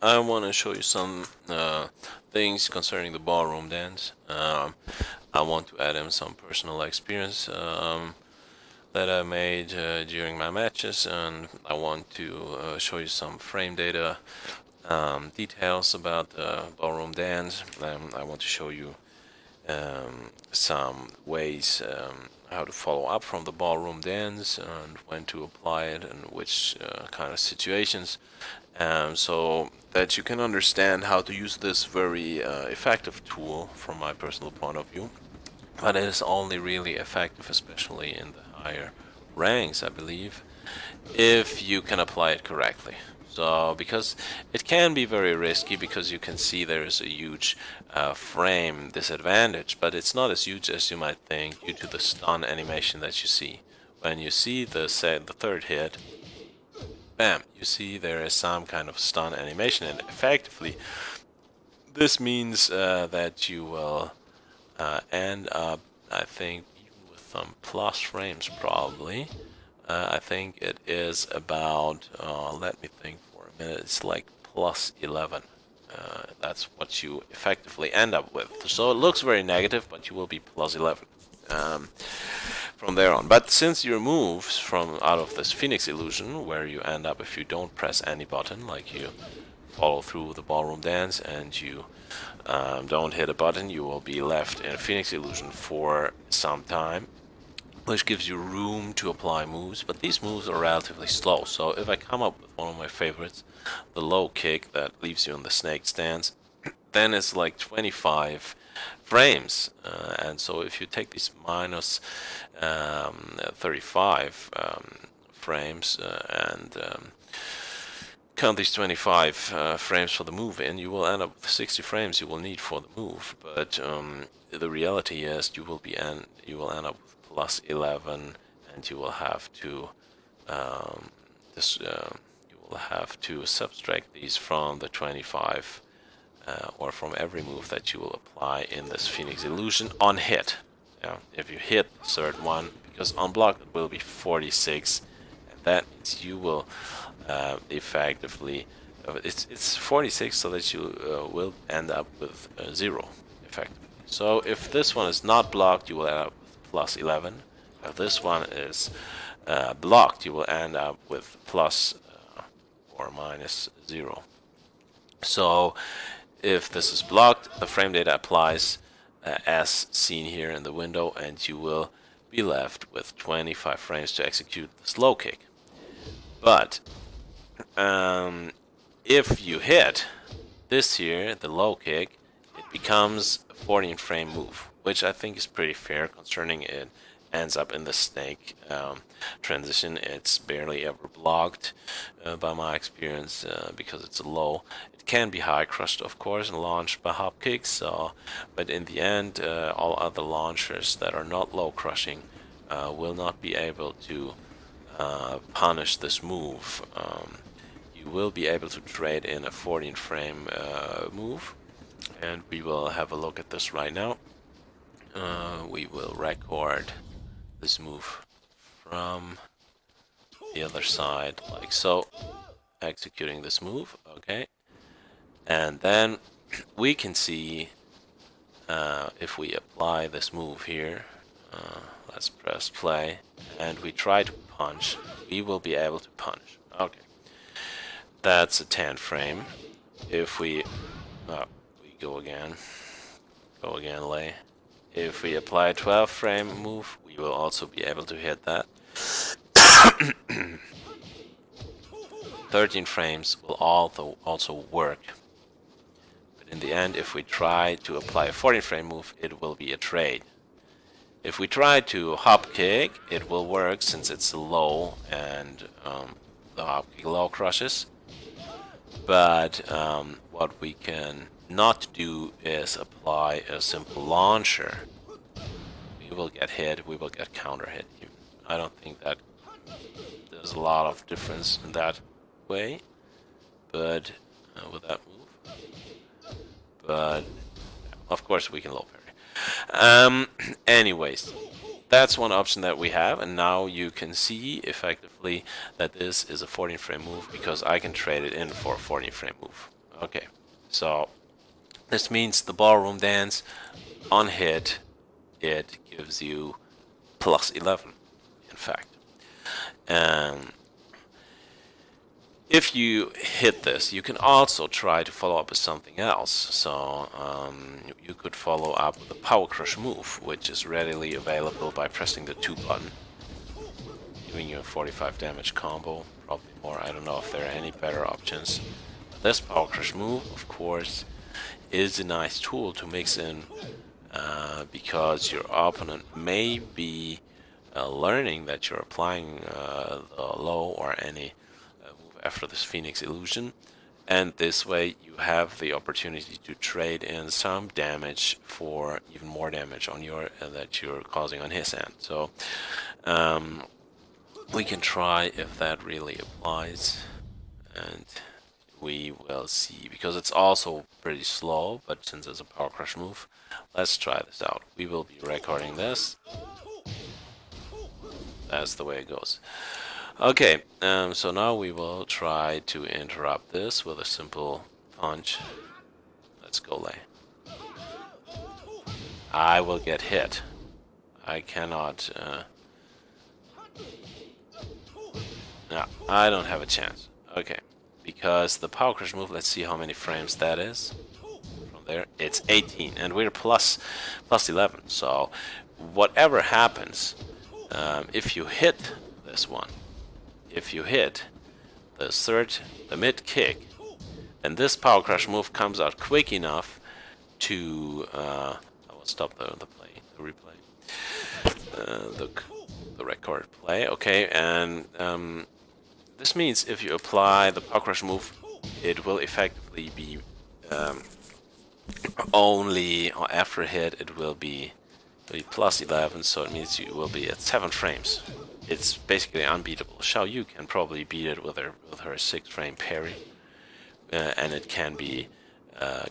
I want to show you some things concerning the ballroom dance. I want to add in some personal experience that I made during my matches, and I want to show you some frame data details about the ballroom dance. I want to show you some ways how to follow up from the ballroom dance and when to apply it and which kind of situations, so that you can understand how to use this very effective tool from my personal point of view. But it is only really effective, especially in the higher ranks, I believe, if you can apply it correctly. So, because it can be very risky, because you can see there is a huge frame disadvantage, but it's not as huge as you might think due to the stun animation that you see. When you see the third hit, bam, you see there is some kind of stun animation, and effectively, this means that you will end up, I think, even with some plus frames probably. I think it is about, let me think for a minute, it's like plus 11. That's what you effectively end up with. So it looks very negative, but you will be plus 11 from there on. But since your moves from out of this Phoenix illusion, where you end up if you don't press any button, like you follow through the ballroom dance and you don't hit a button, you will be left in a Phoenix illusion for some time, which gives you room to apply moves, but these moves are relatively slow. So if I come up with one of my favorites, the low kick that leaves you in the snake stance, then it's like 25 frames. And so if you take these minus 35 frames and count these 25 frames for the move in, you will end up with 60 frames you will need for the move. But the reality is you will end up with plus 11, and you will have to subtract these from the 25 or from every move that you will apply in this Phoenix illusion on hit. If you hit the third one, because on block it will be 46, and that means you will effectively it's 46, so that you will end up with 0 effectively. So if this one is not blocked, you will end up with plus 11. If this one is blocked, you will end up with plus or minus 0. So if this is blocked, the frame data applies as seen here in the window, and you will be left with 25 frames to execute this low kick. But if you hit this here, the low kick, it becomes a 14 frame move, which I think is pretty fair concerning it ends up in the snake transition. It's barely ever blocked by my experience because it's low. It can be high crushed, of course, and launched by hop kicks. But in the end, all other launchers that are not low crushing will not be able to punish this move. You will be able to trade in a 14 frame move, and we will have a look at this right now. We will record this move from the other side, like so, executing this move, okay, and then we can see if we apply this move here, let's press play, and we try to punch, we will be able to punch, okay, that's a 10 frame. If we go again, lay. If we apply a 12 frame move, we will also be able to hit that. 13 frames will also work. But in the end, if we try to apply a 14 frame move, it will be a trade. If we try to hop kick, it will work since it's low and the hop kick low crushes. But what we can not do is apply a simple launcher. We will get hit, we will get counter hit. I don't think that there's a lot of difference in that way, but with that move. But of course we can low parry. Anyways, that's one option that we have, and now you can see effectively that this is a 14 frame move because I can trade it in for a 14 frame move. Okay, so this means the ballroom dance on hit, it gives you plus 11, in fact. And if you hit this, you can also try to follow up with something else. So you could follow up with the Power Crush move, which is readily available by pressing the 2 button, giving you a 45 damage combo, probably more. I don't know if there are any better options. This Power Crush move, of course, is a nice tool to mix in because your opponent may be learning that you're applying the low or any move after this Phoenix Illusion, and this way you have the opportunity to trade in some damage for even more damage on your that you're causing on his end. So we can try if that really applies, and we will see, because it's also pretty slow, but since it's a Power Crush move, let's try this out. We will be recording this. That's the way it goes. Okay, so now we will try to interrupt this with a simple punch. Let's go lay. I will get hit. I cannot... no, I don't have a chance. Okay, because the Power Crush move, let's see how many frames that is. From there, it's 18, and we're plus 11. So whatever happens, if you hit this one, if you hit the mid kick, then this Power Crush move comes out quick enough to I will stop the replay, the record play. Okay, and this means if you apply the Power Crush move, it will effectively be only, or after a hit, it will be plus 11, so it means you will be at 7 frames. It's basically unbeatable. Xiao Yu can probably beat it with her 6-frame parry, and it can be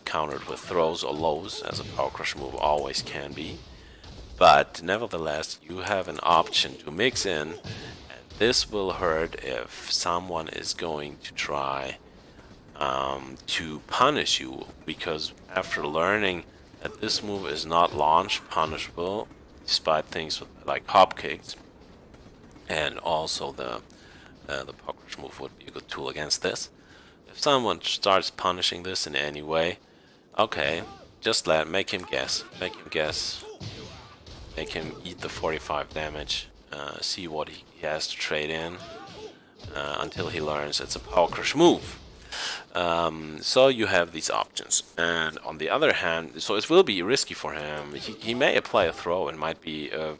countered with throws or lows, as a Power Crush move always can be. But nevertheless, you have an option to mix in, and this will hurt if someone is going to try to punish you, because after learning that this move is not launch punishable, despite things like hop kicks, and also the Power Crush move would be a good tool against this. If someone starts punishing this in any way, okay, just make him guess, make him eat the 45 damage, see what he has to trade in, until he learns it's a Power Crush move. So you have these options, and on the other hand, so it will be risky for him. He may apply a throw, and might be a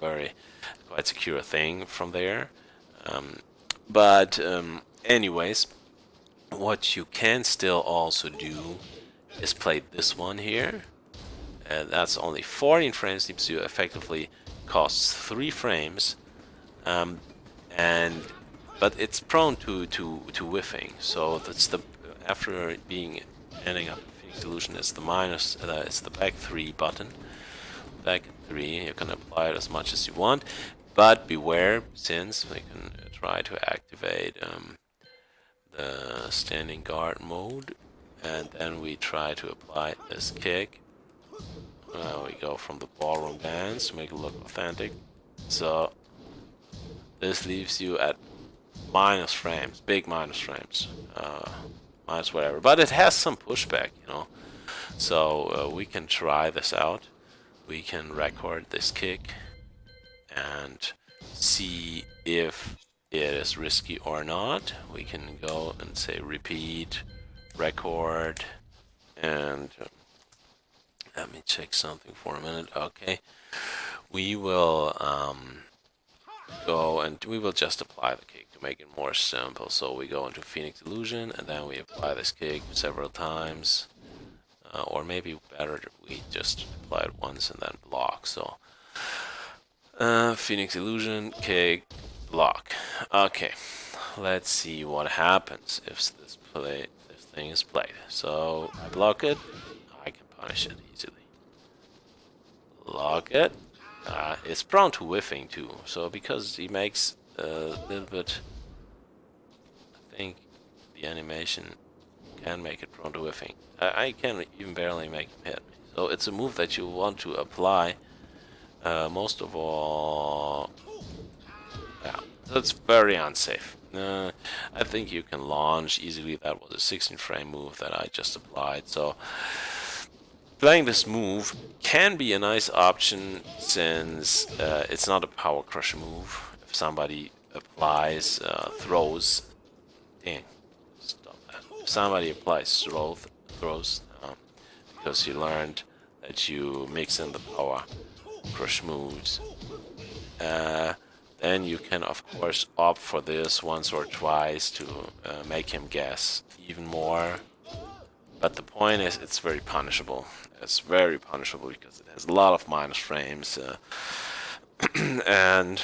quite secure thing from there. But anyways, what you can still also do is play this one here, and that's only 14 frames, seems to effectively costs 3 frames, but it's prone to whiffing. So that's after ending up in Phoenix Illusion, it's the minus, it's the back 3 button. Back 3, you can apply it as much as you want, but beware, since we can try to activate the standing guard mode, and then we try to apply this kick. We go from the Ballroom Dance to make it look authentic. So this leaves you at minus frames, big minus frames, minus whatever. But it has some pushback, you know. So we can try this out. We can record this kick and see if it is risky or not. We can go and say repeat, record, and let me check something for a minute. Okay, we will go and we will just apply the kick to make it more simple. So we go into Phoenix Illusion, and then we apply this kick several times, or maybe better we just apply it once and then block. So Phoenix Illusion, kick, block. Okay, let's see what happens if this thing is played. So I block it, I can punish it easily. Lock it. It's prone to whiffing too, so because he makes a little bit, I think the animation can make it prone to whiffing. I can even barely make him hit me. So it's a move that you want to apply most of all. Yeah, so it's very unsafe. I think you can launch easily. That was a 16 frame move that I just applied. So playing this move can be a nice option since it's not a power crush move. If somebody applies throws, dang, stop that. If somebody applies throws, because you learned that you mix in the power crush moves, then you can of course opt for this once or twice to make him guess even more. But the point is, it's very punishable. It's very punishable because it has a lot of minus frames, and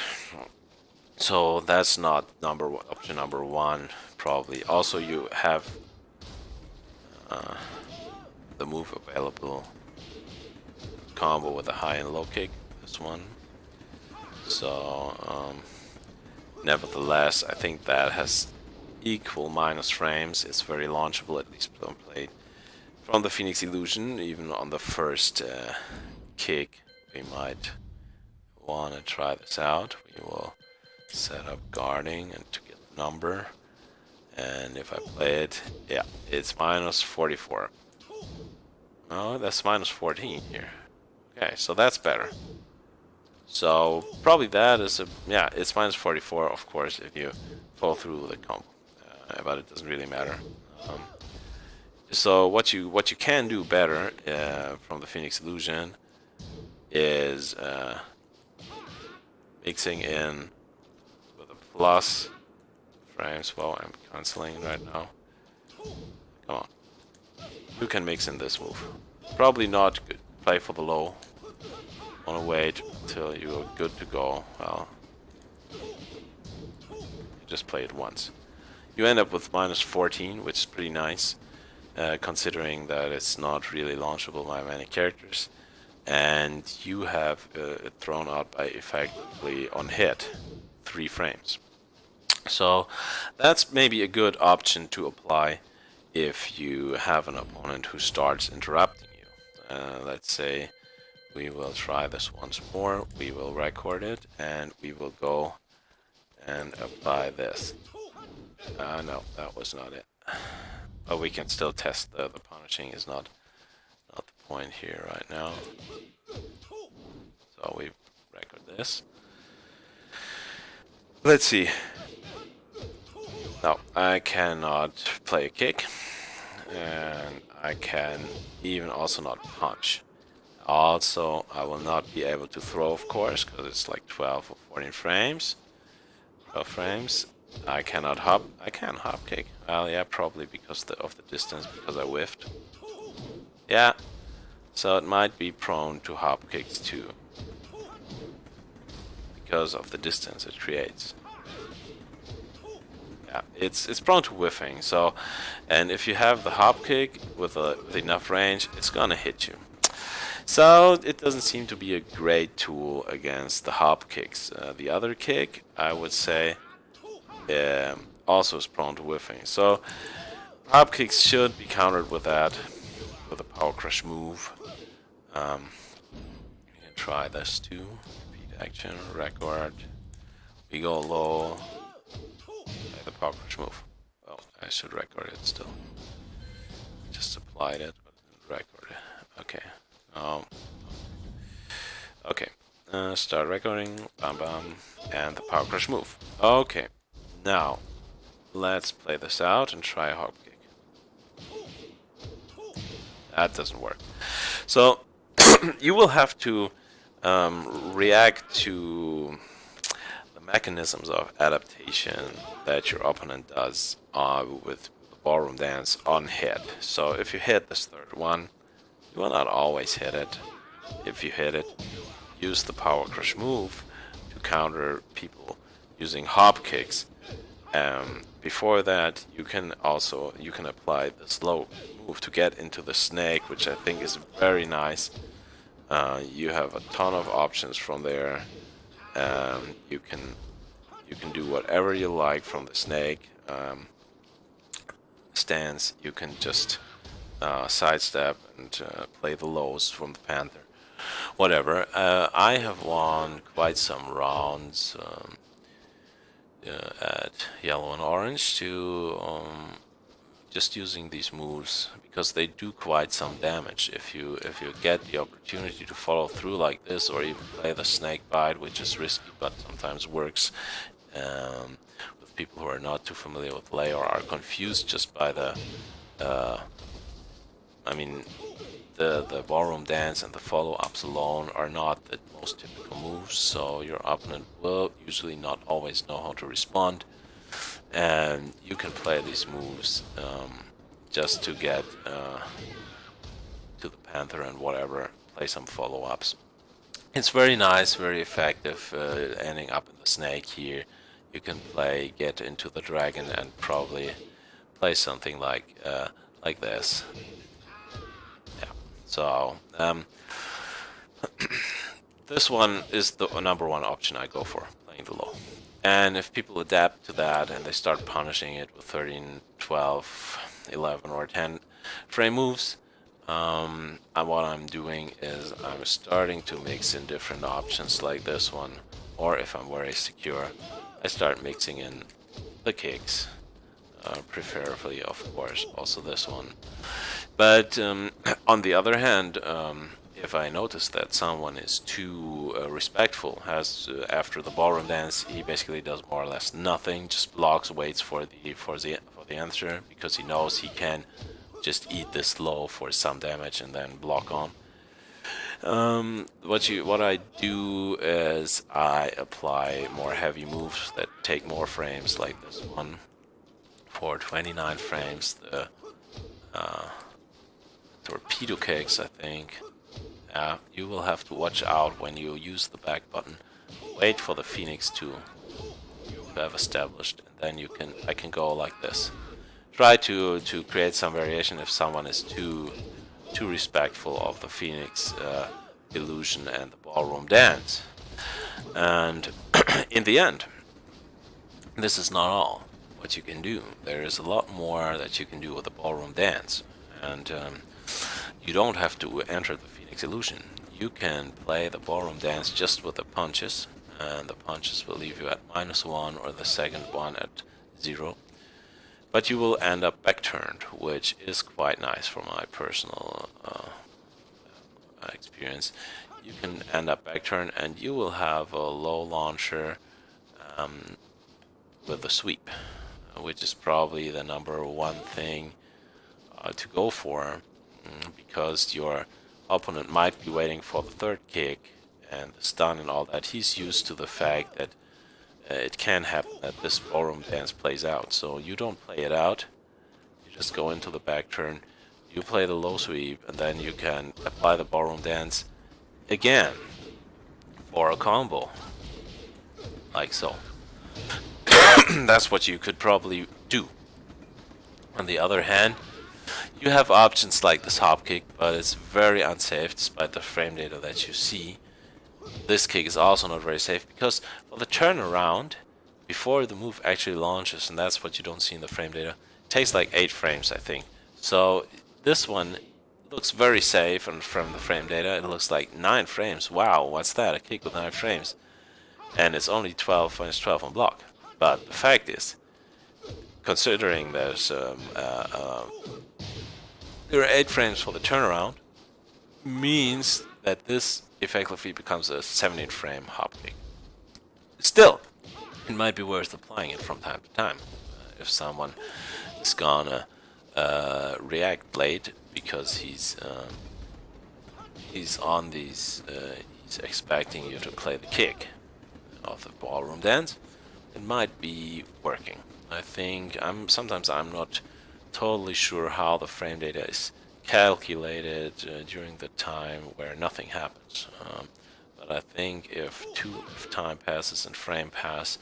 so that's not option number one. Probably. Also, you have the move available combo with a high and low kick. This one. So, nevertheless, I think that has equal minus frames. It's very launchable, at least when played from the Phoenix Illusion. Even on the first kick, we might want to try this out. We will set up guarding and to get the number. And if I play it, yeah, it's minus 44. Oh, that's minus 14 here. Okay, so that's better. So probably that is yeah, it's minus 44, of course, if you fall through the combo, but it doesn't really matter. So what you can do better from the Phoenix Illusion is mixing in with a plus frames. Well, I'm canceling right now. Come on, you can mix in this move. Probably not good. Play for the low. Want to wait until you're good to go. Well, you just play it once. You end up with minus 14, which is pretty nice, considering that it's not really launchable by many characters, and you have it thrown out by effectively on hit 3 frames. So that's maybe a good option to apply if you have an opponent who starts interrupting you. Let's say we will try this once more. We will record it and we will go and apply this. No, that was not it. But we can still test the punishing is not the point here right now. So we record this. Let's see. No, I cannot play a kick, and I can even also not punch. Also, I will not be able to throw, of course, because it's like 12 or 14 frames. 12 frames. I cannot hop. I can hop kick. Well, yeah, probably because of the distance, because I whiffed. Yeah, so it might be prone to hop kicks too, because of the distance it creates. Yeah, it's prone to whiffing. So, and if you have the hop kick with enough range, it's gonna hit you. So it doesn't seem to be a great tool against the hop kicks. The other kick, I would say, also is prone to whiffing. So hop kicks should be countered with that, with a power crush move. You can try this too. Repeat action, record. We go low. The power crush move. Well, I should record it still. Just applied it, but didn't record it. Okay. Okay, start recording, bam bam, and the power crush move. Okay, now let's play this out and try a hop kick. That doesn't work. So you will have to react to the mechanisms of adaptation that your opponent does with the Ballroom Dance on hit. So if you hit this third one, you will not always hit it. If you hit it, use the power crush move to counter people using hop kicks. Before that, you can apply the slow move to get into the snake, which I think is very nice. You have a ton of options from there. You can do whatever you like from the snake. stance, you can just sidestep and play the lows from the Panther. Whatever. I have won quite some rounds at yellow and orange to just using these moves because they do quite some damage. If you get the opportunity to follow through like this, or even play the snake bite, which is risky but sometimes works. With people who are not too familiar with lay or are confused just by the I mean, the ballroom dance and the follow-ups alone are not the most typical moves, so your opponent will usually not always know how to respond, and you can play these moves just to get to the Panther and whatever, play some follow-ups. It's very nice, very effective, ending up in the snake here. You can play get into the dragon and probably play something like this. So, this one is the number one option I go for, playing the low. And if people adapt to that and they start punishing it with 13, 12, 11 or 10 frame moves, what I'm doing is I'm starting to mix in different options like this one, or if I'm very secure, I start mixing in the kicks, preferably of course also this one. But on the other hand, if I notice that someone is too respectful, after the ballroom dance, he basically does more or less nothing, just blocks, waits for the answer because he knows he can just eat this low for some damage and then block on. What I do is I apply more heavy moves that take more frames, like this one for 29 frames. The torpedo kicks, I think. You will have to watch out when you use the back button. Wait for the Phoenix to have established, and then I can go like this. Try to create some variation if someone is too respectful of the Phoenix illusion and the ballroom dance. And in the end, this is not all what you can do. There is a lot more that you can do with the ballroom dance, and you don't have to enter the Phoenix illusion. You can play the ballroom dance just with the punches, and the punches will leave you at -1 or the second one at 0. But you will end up back-turned, which is quite nice from my personal experience. You can end up back-turned and you will have a low launcher with a sweep, which is probably the number one thing to go for, because your opponent might be waiting for the third kick and the stun and all that. He's used to the fact that it can happen that this ballroom dance plays out, so you don't play it out. You just go into the back turn, you play the low sweep, and then you can apply the ballroom dance again for a combo, like so. That's what you could probably do. On the other hand, you have options like this hop kick, but it's very unsafe despite the frame data that you see. This kick is also not very safe because for the turnaround, before the move actually launches, and that's what you don't see in the frame data, it takes like 8 frames, I think. So this one looks very safe, and from the frame data it looks like 9 frames. Wow, what's that? A kick with 9 frames. And it's only 12 when it's 12 on block. But the fact is, considering there are 8 frames for the turnaround, means that this effectively becomes a 17 frame hop kick. Still, it might be worth applying it from time to time. If someone is gonna react late because he's on these, he's expecting you to play the kick of the ballroom dance, it might be working. I think sometimes I'm not totally sure how the frame data is calculated during the time where nothing happens. But I think if time passes and frame pass,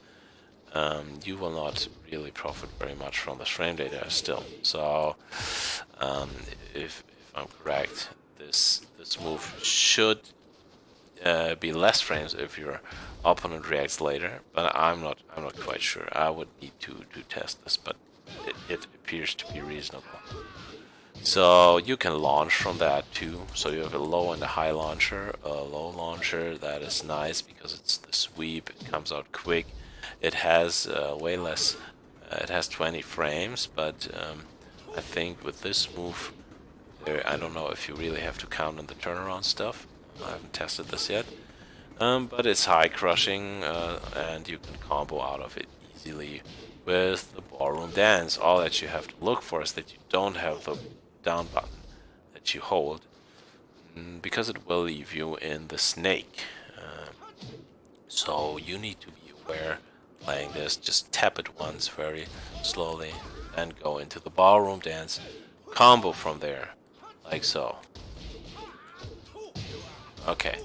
you will not really profit very much from the frame data still. So if I'm correct, this move should be less frames if your opponent reacts later, but I'm not quite sure. I would need to test this, but it appears to be reasonable. So you can launch from that too. So you have a low and a high launcher. A low launcher, that is nice because it's the sweep. It comes out quick. It has way less. It has 20 frames, but I think with this move, I don't know if you really have to count on the turnaround stuff. I haven't tested this yet. But it's high crushing, and you can combo out of it easily with the Ballroom Dance. All that you have to look for is that you don't have the down button that you hold, because it will leave you in the snake. So you need to be aware playing this. Just tap it once very slowly and go into the Ballroom Dance. Combo from there, like so. Okay.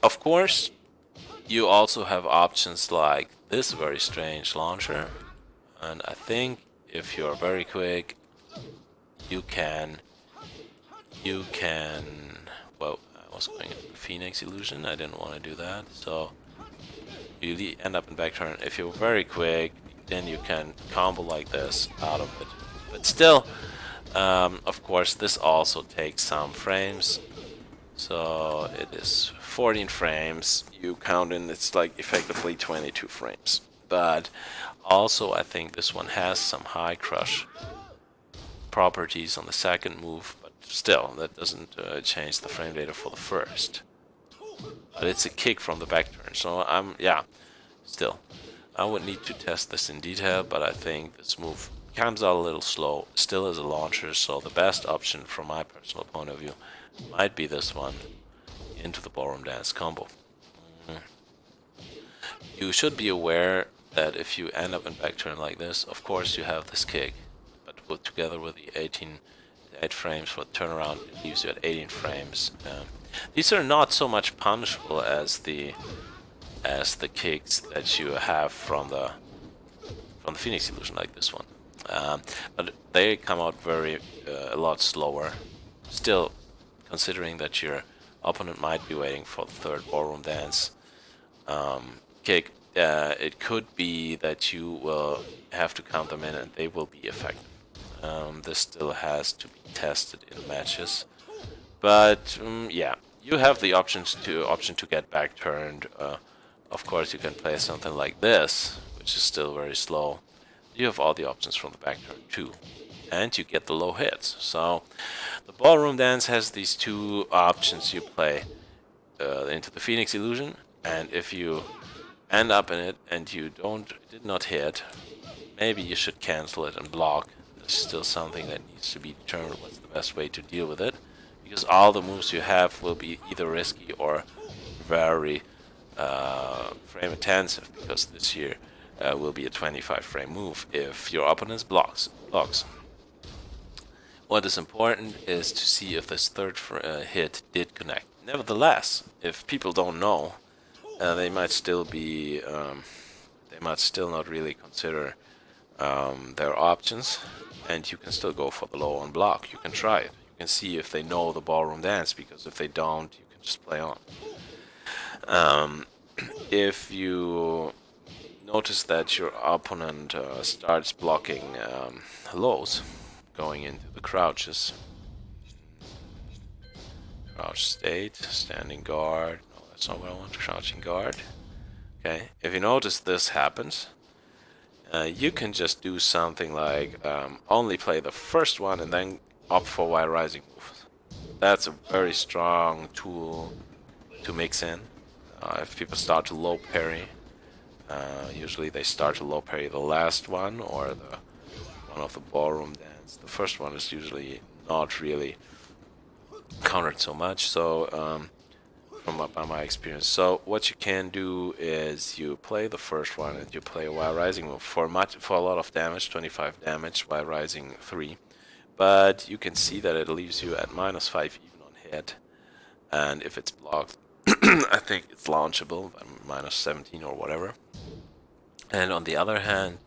Of course, you also have options like this very strange launcher, and I think if you're very quick, you can. Well, I was going into Phoenix Illusion. I didn't want to do that, so you end up in back turn. If you're very quick, then you can combo like this out of it. But still, of course, this also takes some frames. So it is 14 frames. You count in, it's like effectively 22 frames. But also, I think this one has some high crush properties on the second move. But still, that doesn't change the frame data for the first. But it's a kick from the back turn. So yeah, still, I would need to test this in detail. But I think this move comes out a little slow. Still is a launcher. So the best option from my personal point of view might be this one into the Ballroom Dance combo. You should be aware that if you end up in back turn like this, of course you have this kick, but put together with the 8 frames for turnaround, it leaves you at 18 frames. These are not so much punishable as the kicks that you have from the Phoenix Illusion, like this one. But they come out a lot slower. Still, considering that your opponent might be waiting for the third Ballroom Dance kick, it could be that you will have to count them in and they will be effective. This still has to be tested in matches, but yeah, you have the option to get back turned. Of course, you can play something like this, which is still very slow. You have all the options from the back turn too, and you get the low hits. So the Ballroom Dance has these two options. You play into the Phoenix Illusion, and if you end up in it and you did not hit, maybe you should cancel it and block. There's still something that needs to be determined what's the best way to deal with it, because all the moves you have will be either risky or very frame intensive, because this here will be a 25 frame move if your opponent's blocks. What is important is to see if this third hit did connect. Nevertheless, if people don't know, they might still not really consider their options, and you can still go for the low on block. You can try it. You can see if they know the Ballroom Dance, because if they don't, you can just play on. If you notice that your opponent starts blocking lows, going into the crouches, crouch state, standing guard. No, that's not what I want. Crouching guard. Okay, if you notice this happens, you can just do something like only play the first one and then opt for while rising move. That's a very strong tool to mix in. If people start to low parry, usually they start to low parry the last one or the one of the Ballroom Dance. The first one is usually not really countered so much. So by my experience. So what you can do is you play the first one and you play a while rising move for a lot of damage, 25 damage while rising 3. But you can see that it leaves you at -5 even on hit, and if it's blocked, I think it's launchable by -17 or whatever. And on the other hand,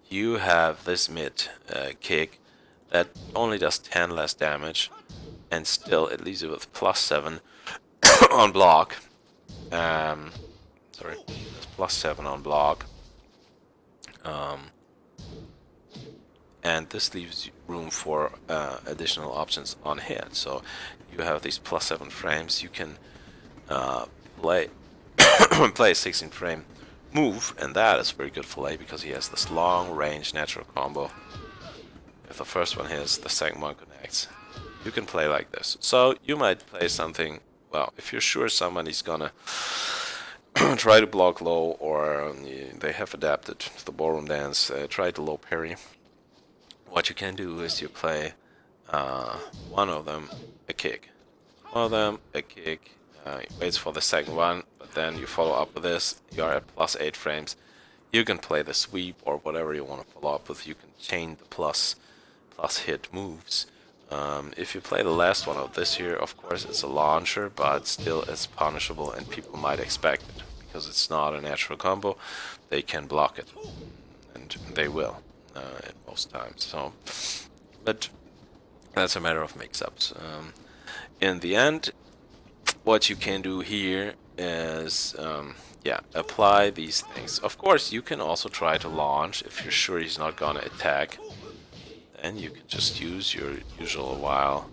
you have this mid kick that only does 10 less damage, and still it leaves you with +7 on block. Sorry, +7 on block. And this leaves room for additional options on hit. So you have these +7 frames. You can play play a 16 frame move, and that is very good for late because he has this long range natural combo. If the first one hits, the second one connects. You can play like this. So you might play something, well, if you're sure somebody's gonna try to block low, or they have adapted to the ballroom dance, try to low parry. What you can do is you play one of them a kick, one of them a kick, waits for the second one, but then you follow up with this. You are at +8 frames. You can play the sweep or whatever you want to follow up with. You can chain the plus hit moves. If you play the last one of this here, of course it's a launcher, but still it's punishable, and people might expect it because it's not a natural combo. They can block it, and they will in most times. So, but that's a matter of mix-ups. In the end, what you can do here is, yeah, apply these things. Of course, you can also try to launch if you're sure he's not gonna attack. Then you can just use your usual while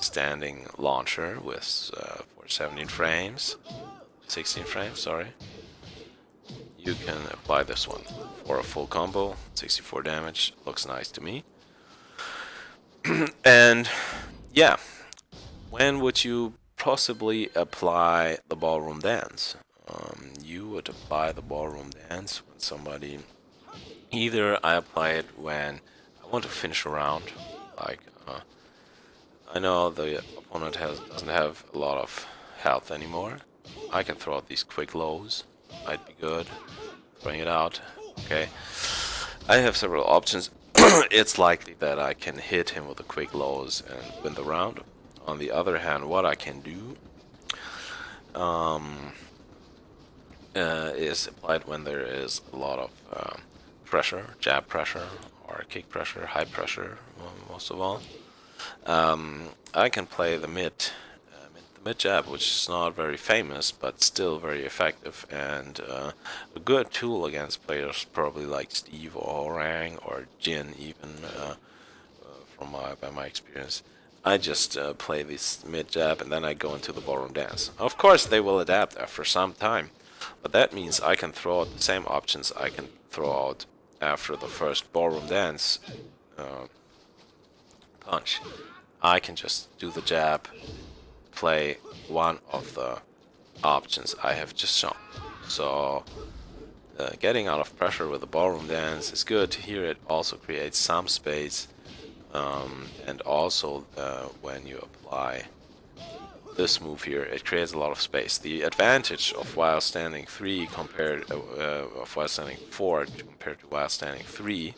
standing launcher with for 17 frames, 16 frames, sorry. You can apply this one for a full combo, 64 damage, looks nice to me. And yeah, when would you possibly apply the ballroom dance? You would apply the ballroom dance when somebody, either I apply it when I want to finish a round, like I know the opponent doesn't have a lot of health anymore. I can throw out these quick lows, might be good. Bring it out, okay. I have several options. It's likely that I can hit him with the quick lows and win the round. On the other hand, what I can do is applied when there is a lot of pressure, jab pressure, or kick pressure, high pressure, most of all. I can play the mid jab, which is not very famous, but still very effective, and a good tool against players probably like Steve or Orang or Jin, even by my experience. I just play this mid jab, and then I go into the ballroom dance. Of course, they will adapt after some time, but that means I can throw out the same options I can throw out after the first ballroom dance punch. I can just do the jab, play one of the options I have just shown. So getting out of pressure with the ballroom dance is good. Here it also creates some space, and also when you apply this move here, it creates a lot of space. The advantage of while standing 3 compared of while standing 4 compared to while standing 3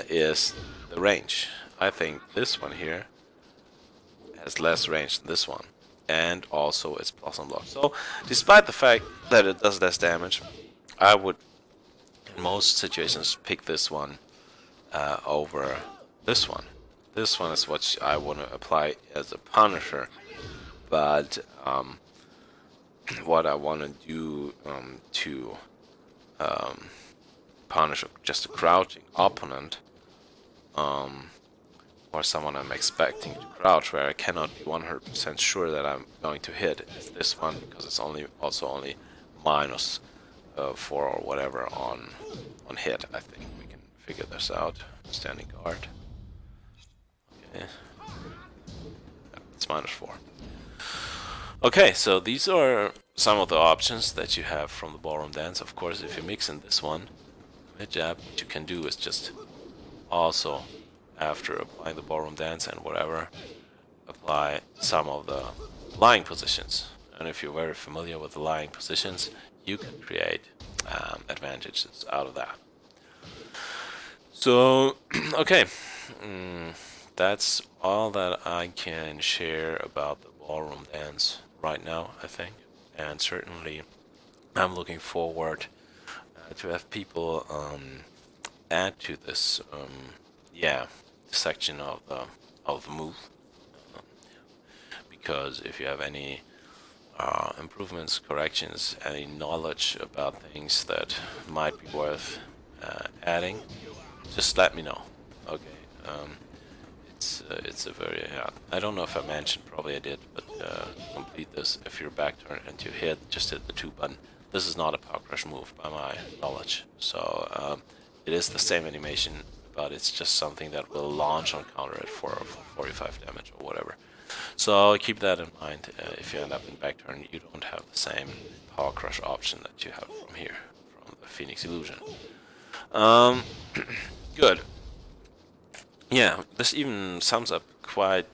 is the range. I think this one here has less range than this one, and also it's plus on block. So despite the fact that it does less damage, I would in most situations pick this one over this one. This one is what I want to apply as a punisher, but what I want to do to punish just a crouching opponent, or someone I'm expecting to crouch, where I cannot be 100% sure that I'm going to hit, is this one, because it's only minus 4 or whatever on hit. I think we can figure this out. Standing guard. Okay. Yeah, it's -4. Okay, so these are some of the options that you have from the ballroom dance. Of course, if you mix in this one, mid jab, what you can do is just also, after applying the ballroom dance and whatever, apply some of the lying positions. And if you're very familiar with the lying positions, you can create advantages out of that. So, okay, that's all that I can share about the ballroom dance right now, I think. And certainly, I'm looking forward to have people add to this, section of the move. Because if you have any improvements, corrections, any knowledge about things that might be worth adding, just let me know. Okay. It's a very I don't know if I mentioned, probably I did, but complete this if you're back turn and you just hit the 2 button. This is not a power crush move by my knowledge, so it is the same animation, but it's just something that will launch on counter it for 45 damage or whatever. So keep that in mind. If you end up in back turn, you don't have the same power crush option that you have from here, from the Phoenix Illusion. Good. Yeah, this even sums up quite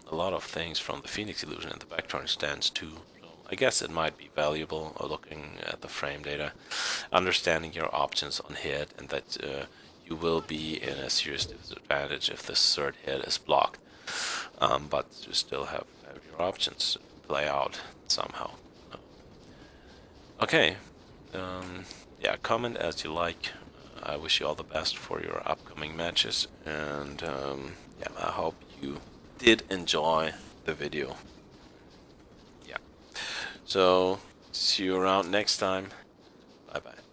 a lot of things from the Phoenix Illusion in the backturn stance too. So I guess it might be valuable looking at the frame data, understanding your options on hit, and that you will be in a serious disadvantage if this third hit is blocked. But you still have your options play out somehow. Okay, yeah, comment as you like. I wish you all the best for your upcoming matches, and yeah, I hope you did enjoy the video. Yeah, so see you around next time. Bye bye.